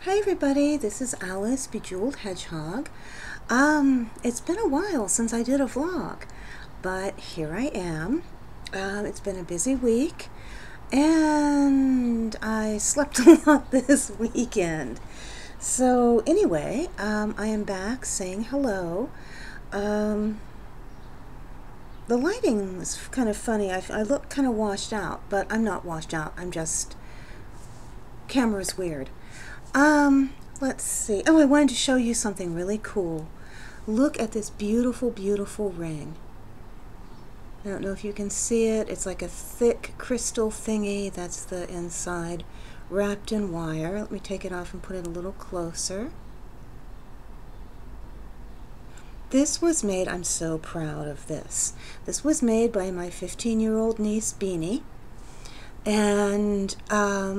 Hi everybody, this is Alice Bejeweled Hedgehog. It's been a while since I did a vlog, but here I am. It's been a busy week, and I slept a lot this weekend. So anyway, I am back saying hello. The lighting is kind of funny. I look kind of washed out, but I'm not washed out. I'm just, camera's weird. Let's see. Oh, I wanted to show you something really cool. Look at this beautiful, beautiful ring. I don't know if you can see it. It's like a thick crystal thingy. That's the inside, wrapped in wire. Let me take it off and put it a little closer. This was made, I'm so proud of this. This was made by my 15-year-old niece, Beanie. And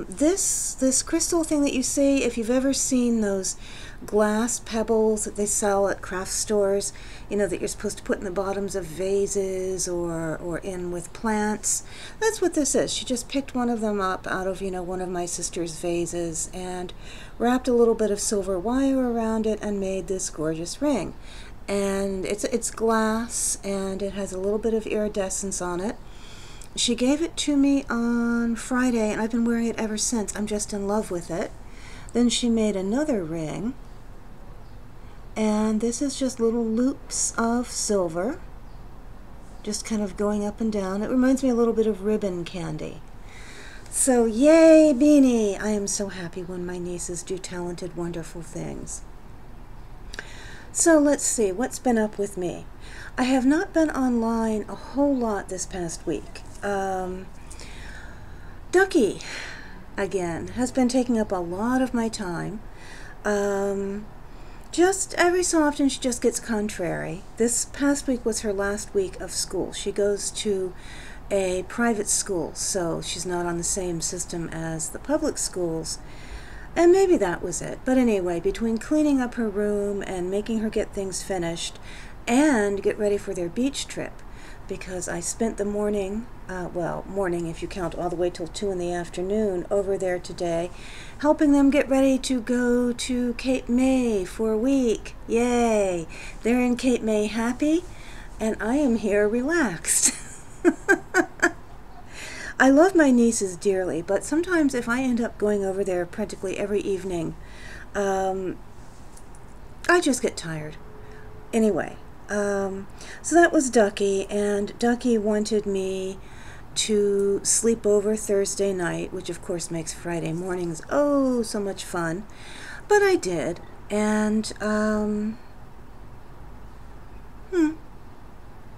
this crystal thing that you see, if you've ever seen those glass pebbles that they sell at craft stores, you know, that you're supposed to put in the bottoms of vases or in with plants, that's what this is. She just picked one of them up out of, one of my sister's vases and wrapped a little bit of silver wire around it and made this gorgeous ring. And it's glass, and it has a little bit of iridescence on it. She gave it to me on Friday, and I've been wearing it ever since. I'm just in love with it. Then she made another ring, and this is just little loops of silver, just kind of going up and down. It reminds me a little bit of ribbon candy. So yay, Beanie! I am so happy when my nieces do talented, wonderful things. So let's see, what's been up with me? I have not been online a whole lot this past week. Ducky, again, has been taking up a lot of my time. Just every so often she just gets contrary. This past week was her last week of school. She goes to a private school, so she's not on the same system as the public schools. And maybe that was it. But anyway, between cleaning up her room and making her get things finished and get ready for their beach trip, because I spent the morning, morning if you count all the way till 2 in the afternoon, over there today, helping them get ready to go to Cape May for a week. Yay! They're in Cape May happy, and I am here relaxed. I love my nieces dearly, but sometimes if I end up going over there practically every evening, I just get tired. Anyway, so that was Ducky, and Ducky wanted me to sleep over Thursday night, which of course makes Friday mornings oh so much fun. But I did, and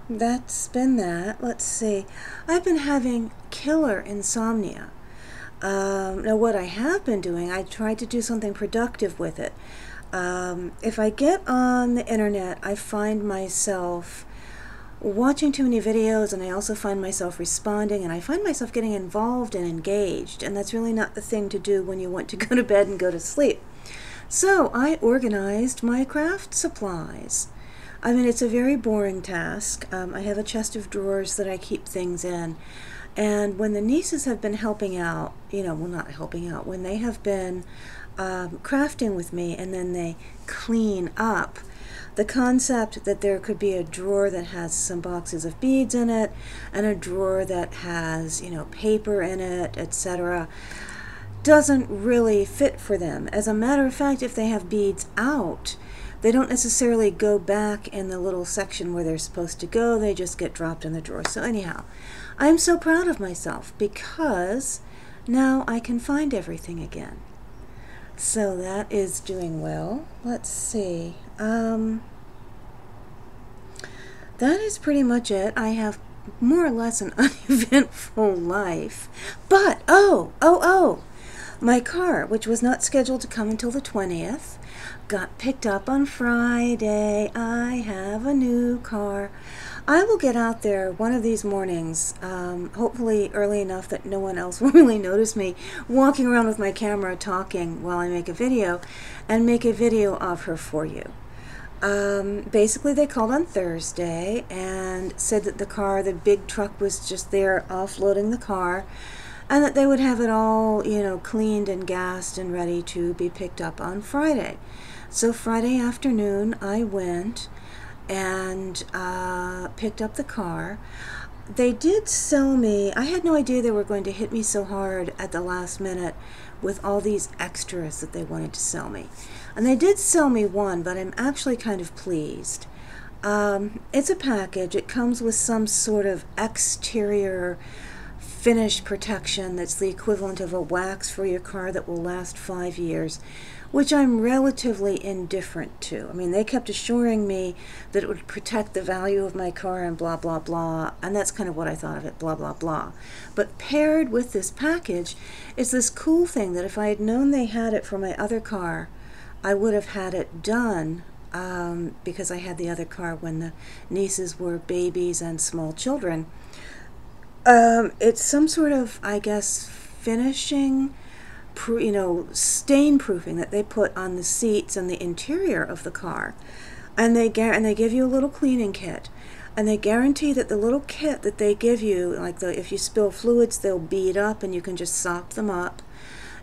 that's been that. Let's see. I've been having killer insomnia. Now what I have been doing, I tried to do something productive with it. If I get on the internet, I find myself watching too many videos, and I also find myself responding, and I find myself getting involved and engaged, and that's really not the thing to do when you want to go to bed and go to sleep. So I organized my craft supplies. I mean, it's a very boring task. I have a chest of drawers that I keep things in. And when the nieces have been helping out, well, not helping out, when they have been crafting with me and then they clean up, the concept that there could be a drawer that has some boxes of beads in it and a drawer that has, paper in it, etc., doesn't really fit for them. As a matter of fact, if they have beads out, they don't necessarily go back in the little section where they're supposed to go. They just get dropped in the drawer. So anyhow, I'm so proud of myself because now I can find everything again. So that is doing well. Let's see. That is pretty much it. I have more or less an uneventful life. But, my car, which was not scheduled to come until the 20th, got picked up on Friday. I have a new car. I will get out there one of these mornings, hopefully early enough that no one else will really notice me walking around with my camera talking while I make a video, and make a video of her for you. Basically, they called on Thursday and said that the big truck was just there offloading the car, and that they would have it all, cleaned and gassed and ready to be picked up on Friday. So Friday afternoon, I went and picked up the car. They did sell me, I had no idea they were going to hit me so hard at the last minute with all these extras that they wanted to sell me. And they did sell me one, but I'm actually kind of pleased. It's a package. It comes with some sort of exterior finish protection that's the equivalent of a wax for your car that will last 5 years, which I'm relatively indifferent to. I mean, they kept assuring me that it would protect the value of my car and blah, blah, blah, and that's kind of what I thought of it, blah, blah, blah. But paired with this package is this cool thing that if I had known they had it for my other car, I would have had it done because I had the other car when the nieces were babies and small children. It's some sort of, I guess, finishing, stain proofing that they put on the seats and the interior of the car, and they give you a little cleaning kit, and they guarantee that the little kit that they give you, like if you spill fluids, they'll bead up and you can just sop them up.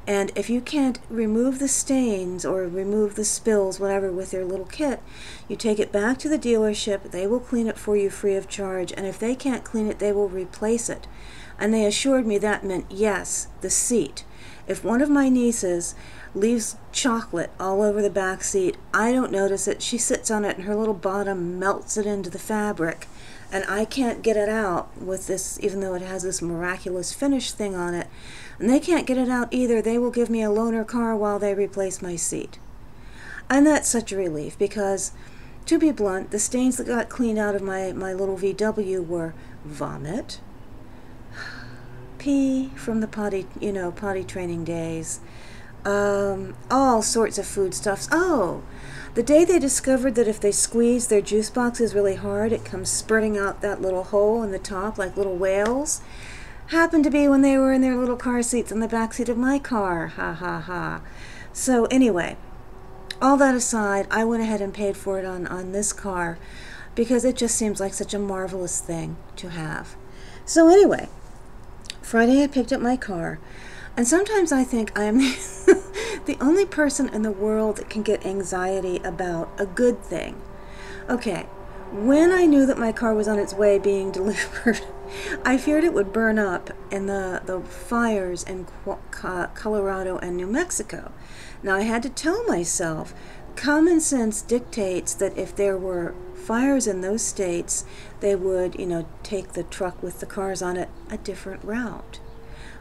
And if you can't remove the stains or remove the spills, whatever, with their little kit, you take it back to the dealership. They will clean it for you free of charge. And if they can't clean it, they will replace it. And they assured me that meant, yes, the seat. If one of my nieces leaves chocolate all over the back seat, I don't notice it. She sits on it and her little bottom melts it into the fabric. And I can't get it out with this, even though it has this miraculous finish thing on it. And they can't get it out either. They will give me a loaner car while they replace my seat. And that's such a relief because, to be blunt, the stains that got cleaned out of my little VW were vomit, pee from the potty training days, all sorts of foodstuffs. Oh, the day they discovered that if they squeeze their juice boxes really hard, it comes spurting out that little hole in the top like little whales. Happened to be when they were in their little car seats in the back seat of my car. Ha ha ha. So anyway, all that aside, I went ahead and paid for it on this car because it just seems like such a marvelous thing to have. So anyway, Friday I picked up my car, and sometimes I think I am the only person in the world that can get anxiety about a good thing. Okay, when I knew that my car was on its way being delivered, I feared it would burn up in the fires in Colorado and New Mexico. Now, I had to tell myself, common sense dictates that if there were fires in those states, they would, take the truck with the cars on it a different route.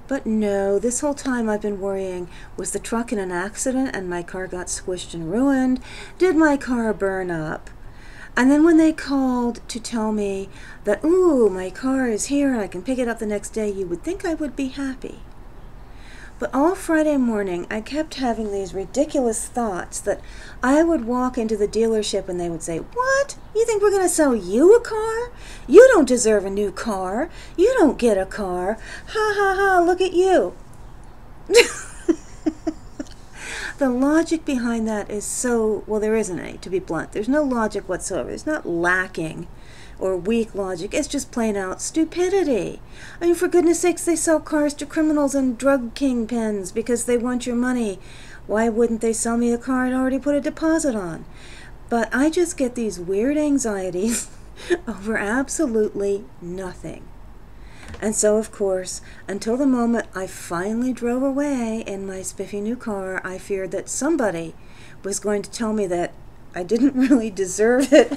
But no, this whole time I've been worrying, was the truck in an accident and my car got squished and ruined? Did my car burn up? And then when they called to tell me that, ooh, my car is here and I can pick it up the next day, you would think I would be happy. But all Friday morning, I kept having these ridiculous thoughts that I would walk into the dealership and they would say, "What? You think we're going to sell you a car? You don't deserve a new car. You don't get a car. Ha ha ha, look at you." The logic behind that is so, well, there isn't any, to be blunt. There's no logic whatsoever. It's not lacking or weak logic. It's just plain out stupidity. I mean, for goodness sakes, they sell cars to criminals and drug kingpins because they want your money. Why wouldn't they sell me a car I'd already put a deposit on? But I just get these weird anxieties over absolutely nothing. And so, of course, until the moment I finally drove away in my spiffy new car, I feared that somebody was going to tell me that I didn't really deserve it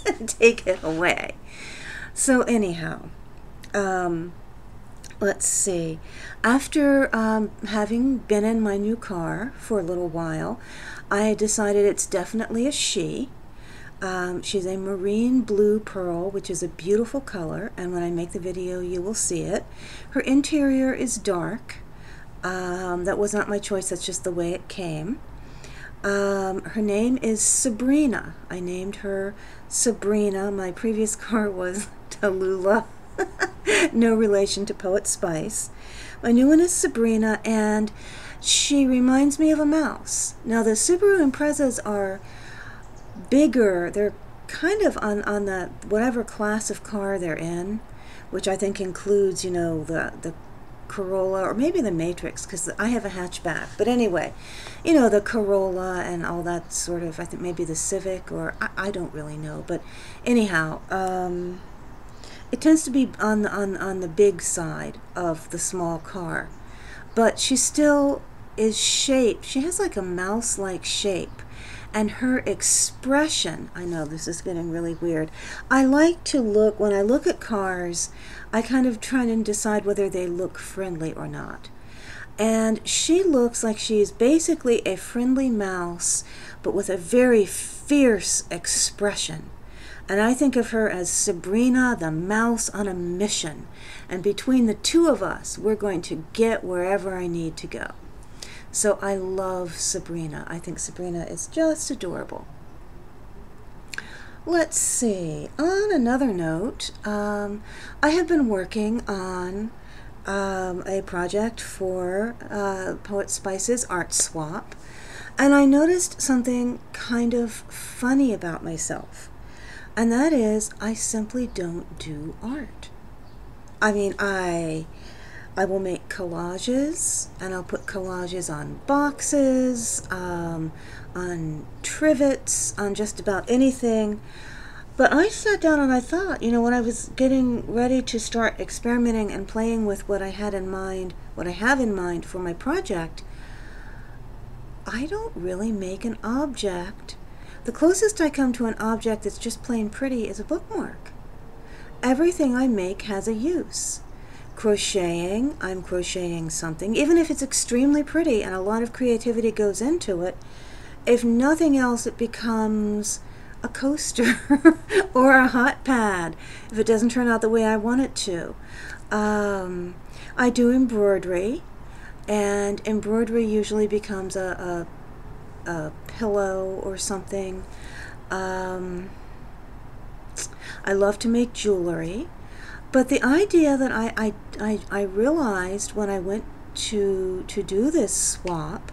and take it away. So anyhow, let's see. After having been in my new car for a little while, I decided it's definitely a she. She's a marine blue pearl, which is a beautiful color, and when I make the video you will see it. Her interior is dark. That was not my choice, that's just the way it came. Her name is Sabrina. I named her Sabrina. My previous car was Tallulah. No relation to Poet Spice. My new one is Sabrina, and she reminds me of a mouse. Now the Subaru Imprezas are bigger. They're kind of on the whatever class of car they're in, which I think includes, the Corolla, or maybe the Matrix, because I have a hatchback. But anyway, you know, the Corolla and all that sort of, I think maybe the Civic, or I don't really know. But anyhow, it tends to be on the big side of the small car. But she still is shaped. She has like a mouse-like shape. And her expression, I know this is getting really weird. I like to look, when I look at cars, I kind of try to decide whether they look friendly or not. And she looks like she's basically a friendly mouse, but with a very fierce expression. And I think of her as Sabrina the mouse on a mission. And between the two of us, we're going to get wherever I need to go. So I love Sabrina. I think Sabrina is just adorable. Let's see. On another note, I have been working on a project for Poet Spice's Art Swap. And I noticed something kind of funny about myself. And that is, I simply don't do art. I mean, I will make collages, and I'll put collages on boxes, on trivets, on just about anything. But I sat down and I thought, you know, when I was getting ready to start experimenting and playing with what I had in mind, what I have in mind for my project, I don't really make an object. The closest I come to an object that's just plain pretty is a bookmark. Everything I make has a use. Crocheting, I'm crocheting something, even if it's extremely pretty and a lot of creativity goes into it. If nothing else, it becomes a coaster or a hot pad if it doesn't turn out the way I want it to. I do embroidery, and embroidery usually becomes a pillow or something. I love to make jewelry. But the idea that I realized when I went to do this swap,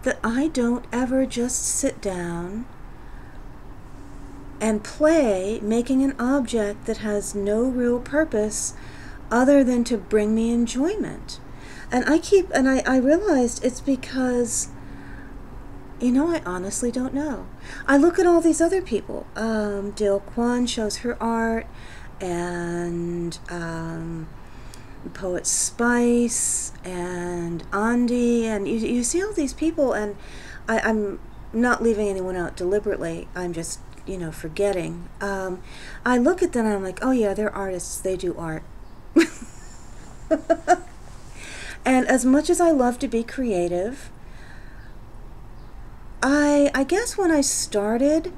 that I don't ever just sit down and play making an object that has no real purpose other than to bring me enjoyment. And I realized it's because, you know, I honestly don't know. I look at all these other people. Dale Kwan shows her art, and Poet Spice, and Andy, and you see all these people, and I'm not leaving anyone out deliberately. I'm just, you know, forgetting. I look at them and I'm like, oh yeah, they're artists. They do art. And as much as I love to be creative, I guess when I started,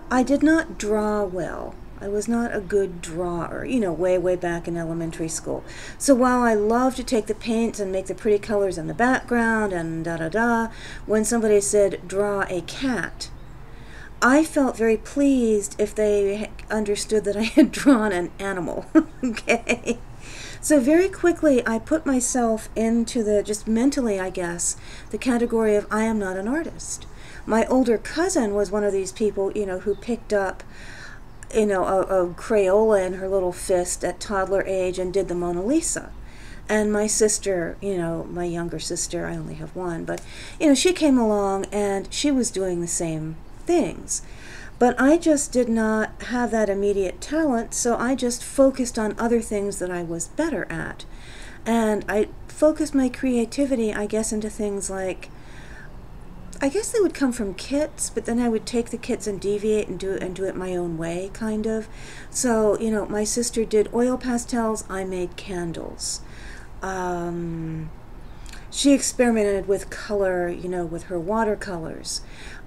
I did not draw well. I was not a good drawer, you know, way back in elementary school. So while I love to take the paints and make the pretty colors in the background and da-da-da, when somebody said, draw a cat, I felt very pleased if they understood that I had drawn an animal, okay? So very quickly, I put myself into the, just mentally, I guess, the category of I am not an artist. My older cousin was one of these people, you know, who picked up, you know, a Crayola in her little fist at toddler age and did the Mona Lisa. And my sister, you know, my younger sister, I only have one, but, you know, she came along and she was doing the same things. But I just did not have that immediate talent, so I just focused on other things that I was better at. And I focused my creativity, I guess, into things like, I guess they would come from kits, but then I would take the kits and deviate and do it my own way, kind of. So, you know, my sister did oil pastels, I made candles. She experimented with color, you know, with her watercolors.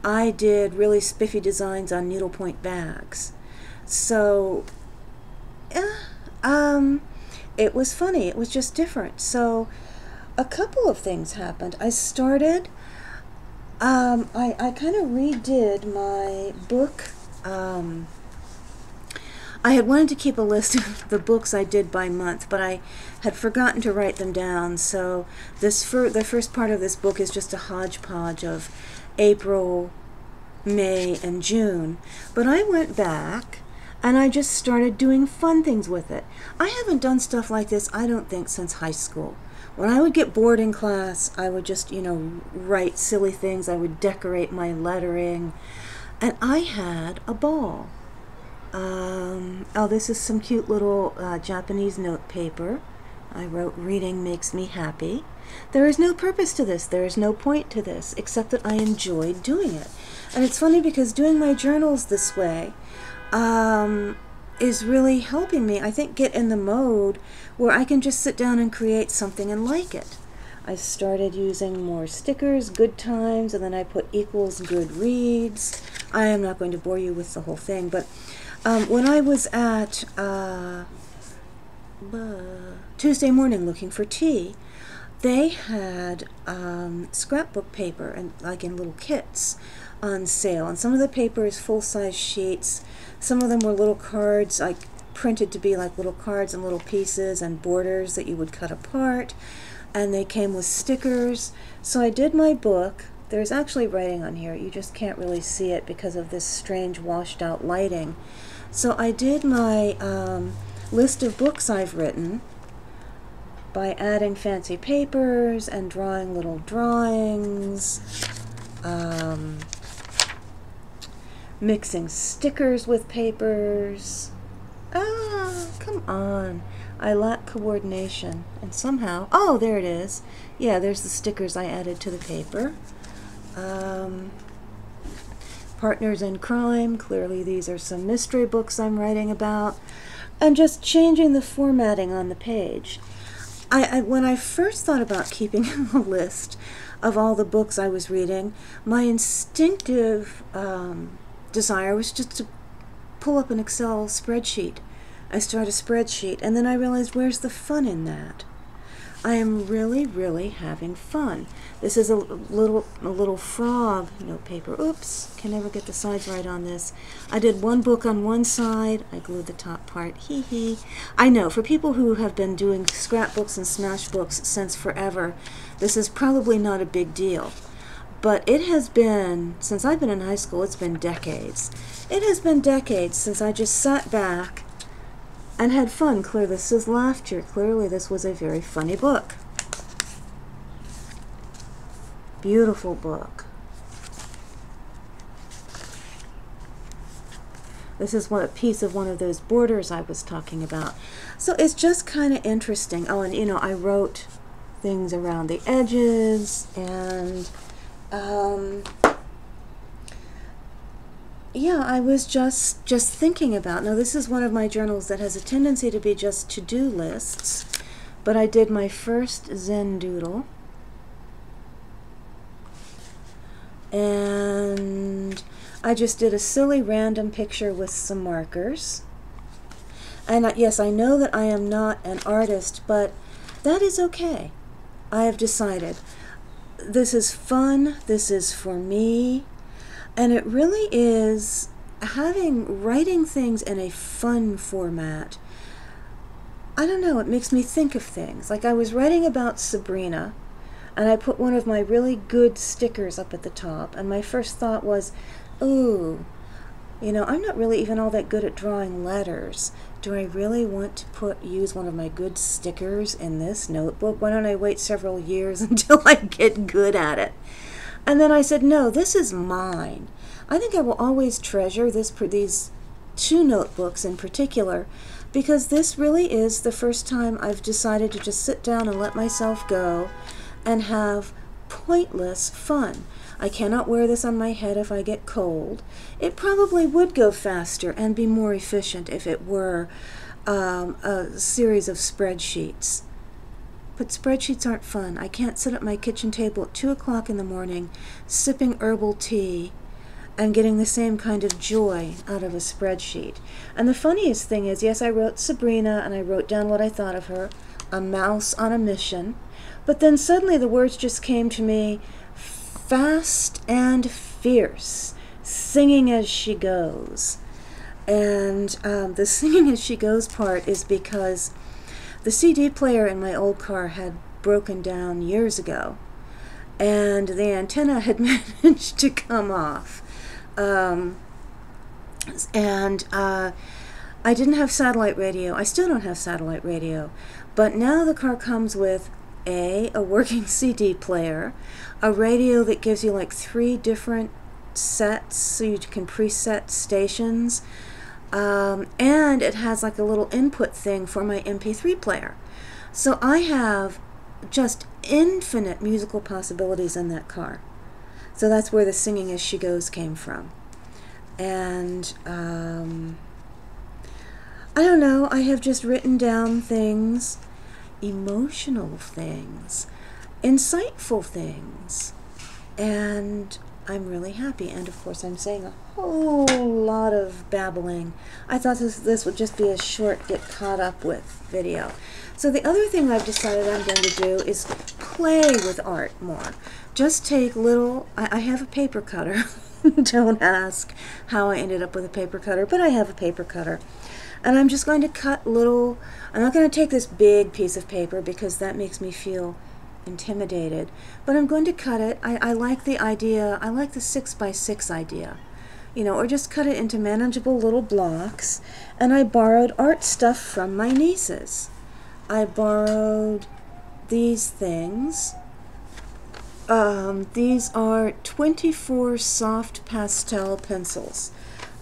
I did really spiffy designs on needlepoint bags. So, it was funny. It was just different. So, a couple of things happened. I started... I kind of redid my book. I had wanted to keep a list of the books I did by month, but I had forgotten to write them down. So the first part of this book is just a hodgepodge of April, May, and June. But I went back and I just started doing fun things with it. I haven't done stuff like this, I don't think, since high school. When I would get bored in class, I would just, write silly things. I would decorate my lettering. And I had a ball. Oh, this is some cute little Japanese note paper. I wrote, "Reading makes me happy." There is no purpose to this. There is no point to this, except that I enjoyed doing it. And it's funny because doing my journals this way is really helping me, I think, get in the mode where I can just sit down and create something and like it. I started using more stickers, good times, and then I put equals good reads. I am not going to bore you with the whole thing, but when I was at Tuesday Morning looking for tea, they had scrapbook paper and like in little kits on sale, and some of the paper is full-size sheets. Some of them were little cards, like printed to be like little cards and little pieces and borders that you would cut apart, and they came with stickers. So I did my book. There's actually writing on here. You just can't really see it because of this strange washed out lighting. So I did my list of books I've written by adding fancy papers and drawing little drawings, mixing stickers with papers. Come on. I lack coordination. And somehow, oh, there it is. Yeah, there's the stickers I added to the paper. Partners in Crime. Clearly these are some mystery books I'm writing about. And just changing the formatting on the page. When I first thought about keeping a list of all the books I was reading, my instinctive desire was just to pull up an Excel spreadsheet. I start a spreadsheet, and then I realized, where's the fun in that? I am really, really having fun. This is a little frog paper. Oops, can never get the sides right on this. I did one book on one side. I glued the top part. Hee hee. I know, for people who have been doing scrapbooks and smash books since forever, this is probably not a big deal. But it has been, since I've been in high school, it's been decades. It has been decades since I just sat back and had fun. Clearly, this is laughter. Clearly, this was a very funny book. Beautiful book. This is a piece of one of those borders I was talking about. So it's just kind of interesting. Oh, and I wrote things around the edges, and yeah, I was just thinking about, now this is one of my journals that has a tendency to be just to-do lists, but I did my first Zen doodle, and I just did a silly random picture with some markers. And yes, I know that I am not an artist, but that is okay. I have decided this is fun, this is for me, and it really is writing things in a fun format. I don't know, it makes me think of things. Like I was writing about Sabrina, and I put one of my really good stickers up at the top, and my first thought was, ooh, I'm not really even all that good at drawing letters. Do I really want to use one of my good stickers in this notebook? Why don't I wait several years until I get good at it? And then I said, no, this is mine. I think I will always treasure these two notebooks in particular, because this really is the first time I've decided to just sit down and let myself go and have pointless fun. I cannot wear this on my head if I get cold. It probably would go faster and be more efficient if it were a series of spreadsheets. But spreadsheets aren't fun. I can't sit at my kitchen table at 2 o'clock in the morning sipping herbal tea and getting the same kind of joy out of a spreadsheet. And the funniest thing is, yes, I wrote Sabrina and I wrote down what I thought of her, a mouse on a mission, but then suddenly the words just came to me, fast and fierce, singing as she goes. And the singing as she goes part is because the CD player in my old car had broken down years ago, and the antenna had managed to come off. I didn't have satellite radio. I still don't have satellite radio, but now the car comes with a working CD player, a radio that gives you like 3 different sets so you can preset stations, and it has like a little input thing for my MP3 player. So I have just infinite musical possibilities in that car. So that's where the Singing As She Goes came from. And I don't know, I have just written down things, emotional things, insightful things, and I'm really happy. And of course I'm saying a whole lot of babbling. I thought this would just be a short get caught up with video. So the other thing I've decided I'm going to do is play with art more. Just take little, I have a paper cutter. Don't ask how I ended up with a paper cutter, but I have a paper cutter. And I'm just going to cut little, I'm not going to take this big piece of paper because that makes me feel intimidated, but I'm going to cut it. I like the idea, I like the 6x6 idea, you know, or just cut it into manageable little blocks. And I borrowed art stuff from my nieces. I borrowed these things. These are 24 soft pastel pencils.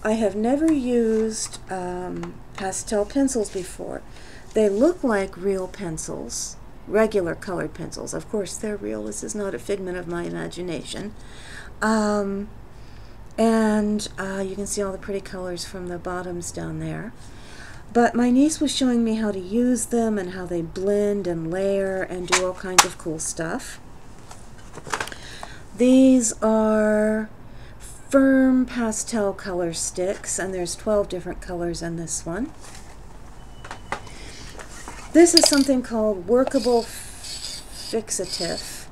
I have never used pastel pencils before. They look like real pencils, regular colored pencils. Of course, they're real. This is not a figment of my imagination. And you can see all the pretty colors from the bottoms down there. But my niece was showing me how to use them and how they blend and layer and do all kinds of cool stuff. These are firm pastel color sticks, and there's 12 different colors in this one. This is something called workable fixative,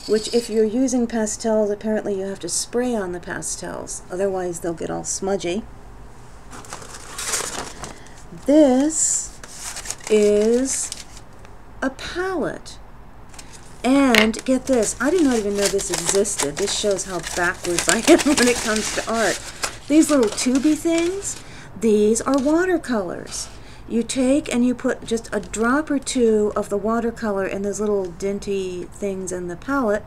which if you're using pastels, apparently you have to spray on the pastels, otherwise they'll get all smudgy. This is a palette. And get this, I did not even know this existed. This shows how backwards I am when it comes to art. These little tubey things, these are watercolors. You take and you put just a drop or two of the watercolor in those little dinty things in the palette,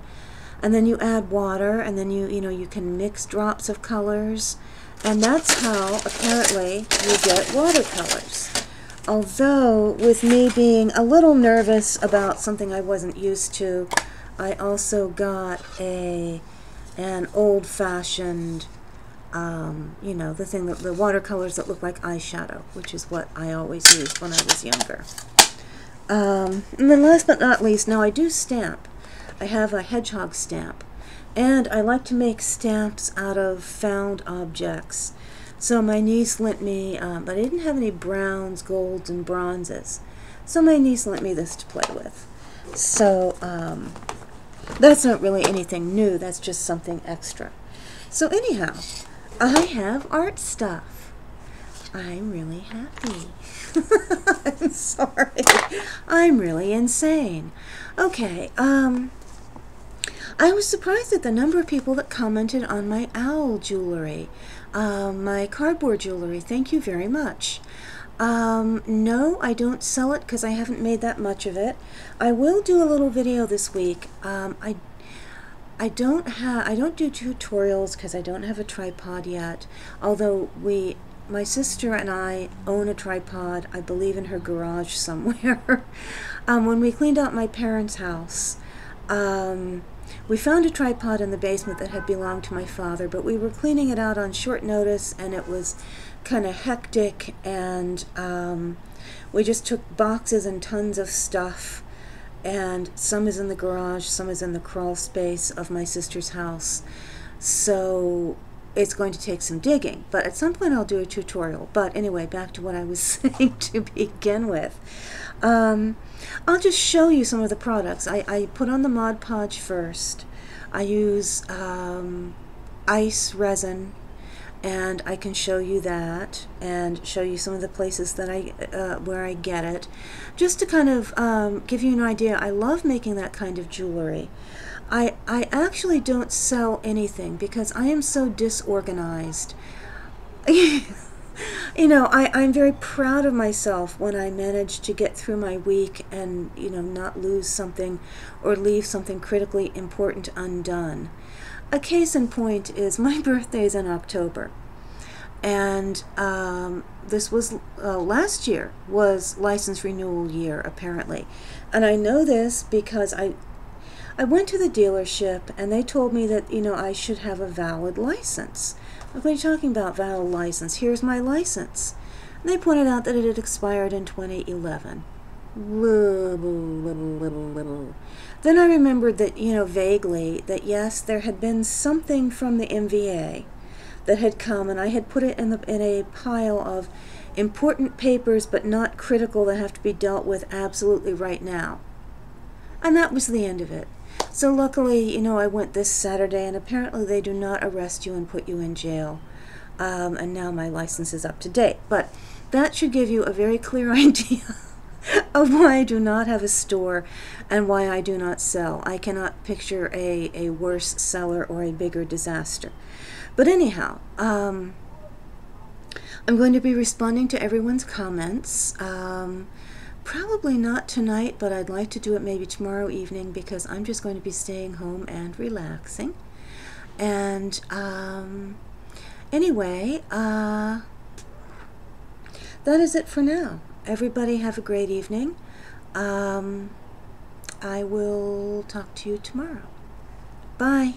and then you add water, and then you can mix drops of colors, and that's how apparently you get watercolors. Although, with me being a little nervous about something I wasn't used to, I also got an old-fashioned, the watercolors that look like eyeshadow, which is what I always used when I was younger. And then last but not least, now I do stamp. I have a hedgehog stamp, and I like to make stamps out of found objects. So my niece lent me, but I didn't have any browns, golds, and bronzes. So my niece lent me this to play with. So that's not really anything new, that's just something extra. So anyhow, I have art stuff. I'm really happy. I'm sorry. I'm really insane. Okay, I was surprised at the number of people that commented on my owl jewelry. My cardboard jewelry. Thank you very much. No, I don't sell it because I haven't made that much of it. I will do a little video this week. I don't do tutorials because I don't have a tripod yet. Although my sister and I own a tripod, I believe in her garage somewhere. When we cleaned out my parents' house, we found a tripod in the basement that had belonged to my father, but we were cleaning it out on short notice, and it was kind of hectic, and we just took boxes and tons of stuff, and some is in the garage, some is in the crawl space of my sister's house, so it's going to take some digging, but at some point I'll do a tutorial. But anyway, back to what I was saying to begin with. I'll just show you some of the products. I put on the Mod Podge first. I use ice resin, and I can show you that and show you some of the places that where I get it, just to kind of give you an idea. I love making that kind of jewelry. I actually don't sell anything because I am so disorganized. I'm very proud of myself when I manage to get through my week and, not lose something or leave something critically important undone. A case in point is my birthday is in October. And this was last year was license renewal year, apparently. And I know this because I went to the dealership and they told me that, I should have a valid license. What are you talking about, valid license? Here's my license. And they pointed out that it had expired in 2011. Then I remembered that, vaguely, that yes, there had been something from the MVA that had come, and I had put it in a pile of important papers but not critical that have to be dealt with absolutely right now. And that was the end of it. So luckily, I went this Saturday, and apparently they do not arrest you and put you in jail. And now my license is up to date. But that should give you a very clear idea of why I do not have a store and why I do not sell. I cannot picture a worse seller or a bigger disaster. But anyhow, I'm going to be responding to everyone's comments. Probably not tonight, but I'd like to do it maybe tomorrow evening because I'm just going to be staying home and relaxing. And anyway, that is it for now. Everybody have a great evening. I will talk to you tomorrow. Bye.